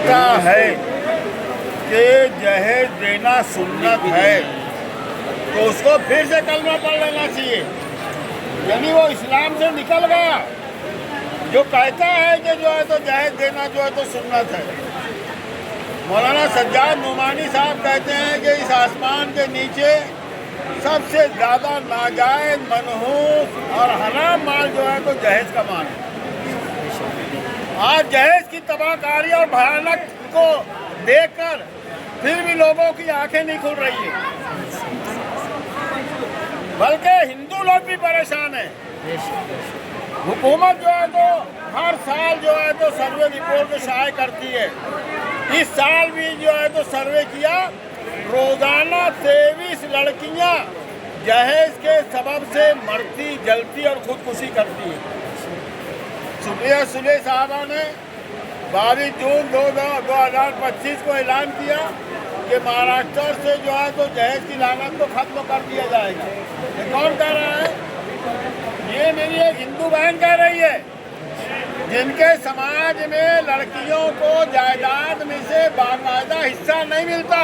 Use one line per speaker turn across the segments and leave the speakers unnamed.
کہتا ہے کہ جہیز دینا سنت ہے تو اس کو پھر سے کلمہ پڑھ لینا چاہیے، یعنی وہ اسلام سے نکل گیا۔ جو کہتا ہے کہ جو ہے تو جہیز دینا جو ہے تو سنت ہے۔ مولانا سجاد نعمانی صاحب کہتے ہیں کہ اس آسمان کے نیچے سب سے زیادہ ناجائز، منحوس اور حرام مال جو ہے تو جہیز کا مال ہے۔ آج جہیز کی تباہ کاری اور بھیانک کو دیکھ کر پھر بھی لوگوں کی آنکھیں نہیں کھل رہی ہیں، بلکہ ہندو لوگ بھی پریشان ہیں۔ حکومت جو ہے تو ہر سال جو ہے تو سروے رپورٹ شائع کرتی ہے۔ اس سال بھی جو ہے تو سروے کیا، روزانہ 23 لڑکیاں جہیز کے سبب سے مرتی، جلتی اور خودکشی کرتی ہیں۔ سلیح صاحبہ نے 22 جون 2025 کو اعلان کیا کہ مہاراشٹر سے جو ہے تو جہیز کی لعنت کو ختم کر دیا جائے گا۔ یہ کون کہہ رہا ہے؟ یہ میری ایک ہندو بہن کہہ رہی ہے، جن کے سماج میں لڑکیوں کو جائیداد میں سے باقاعدہ حصہ نہیں ملتا۔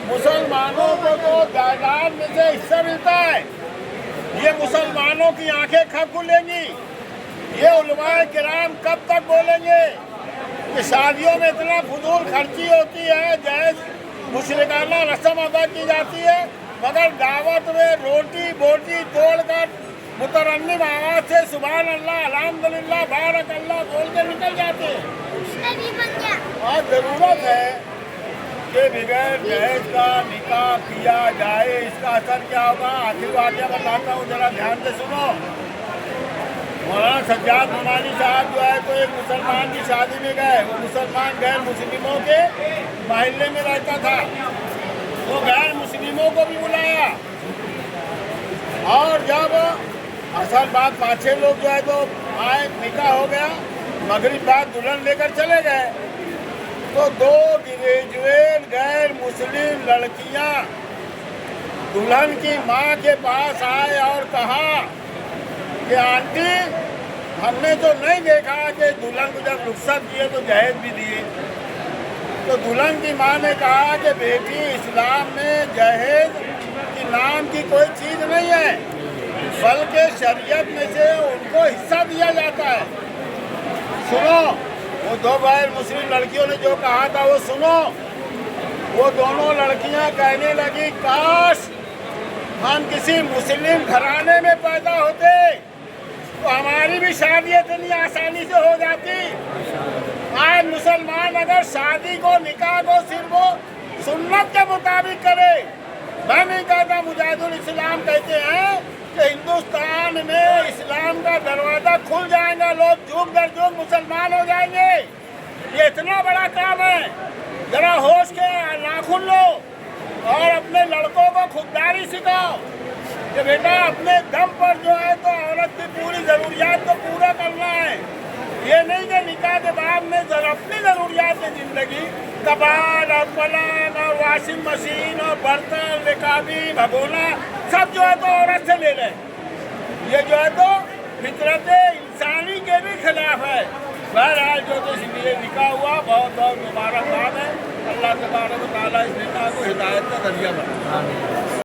مسلمانوں کو تو جائیداد میں سے حصہ ملتا ہے۔ یہ مسلمانوں کی آنکھیں کب کھلیں گی؟ یہ علماء کرام کب تک بولیں گے کہ شادیوں میں اتنا فضول خرچی ہوتی ہے، جہیز مشرکانہ رسم ادا کی جاتی ہے، مگر دعوت میں روٹی بوٹی توڑ کر مترنم آواز سے سبحان اللہ، الحمدللہ، بارک اللہ بول کے نکل جاتے ہیں۔ اور ضرورت ہے کہ بغیر جہیز کا نکاح کیا جائے۔ اس کا اثر کیا ہوگا؟ آخری واقعہ بتاتا ہوں، ذرا دھیان سے سنو۔ مولانا سجاد نعمانی صاحب جو ہے تو ایک مسلمان کی شادی میں گئے۔ وہ مسلمان غیر مسلموں کے محلے میں رہتا تھا، وہ غیر مسلموں کو بھی بلایا، اور جب اصل بات 5-6 لوگ جو ہے تو آئے، نکاح ہو گیا، مغرب بعد دلہن لے کر چلے گئے، تو 2 گریجویٹ غیر مسلم لڑکیاں دلہن کی ماں کے پاس آئے اور کہا کہ آنٹی، ہم نے تو نہیں دیکھا کہ دلہن کو جب رخصت دیے تو جہیز بھی دیے۔ تو دلہن کی ماں نے کہا کہ بیٹی، اسلام میں جہیز کی نام کی کوئی چیز نہیں ہے، بلکہ شریعت میں سے ان کو حصہ دیا جاتا ہے۔ سنو، وہ 2 غیر مسلم لڑکیوں نے جو کہا تھا وہ سنو۔ وہ دونوں لڑکیاں کہنے لگی، کاش ہم کسی مسلم گھرانے میں پیدا ہوتے تو ہماری بھی شادی اتنی آسانی سے ہو جاتی۔ آج مسلمان اگر شادی کو، نکاح کو صرف وہ سنت کے مطابق کرے، میں نہیں کہتا، مجاہد الاسلام کہتے ہیں کہ ہندوستان میں اسلام کا دروازہ کھل جائے گا، لوگ جھوک در جھوک مسلمان ہو جائیں گے۔ یہ اتنا بڑا کام ہے، ذرا ہوش کے ناخن لو اور اپنے لڑکوں کو خودداری سکھاؤ کہ بیٹا اپنے دم پر جو ہے تو عورت کی پوری ضروریات کو پورا کرنا ہے۔ یہ نہیں کہ نکاح کے بعد میں اپنی ضروریات کی زندگی، کباڑ اور پلنگ اور واشنگ مشین اور برتن، رکابی، بھگونا سب جو ہے تو عورت سے لے لیں۔ یہ جو ہے تو فطرت انسانی کے بھی خلاف ہے۔ بہرحال جو تو اس لیے نکاح ہوا، بہت بہت مبارکباد ہے۔ اللہ تبارک و تعالیٰ اس نکاح کو ہدایت کا ذریعہ بنا۔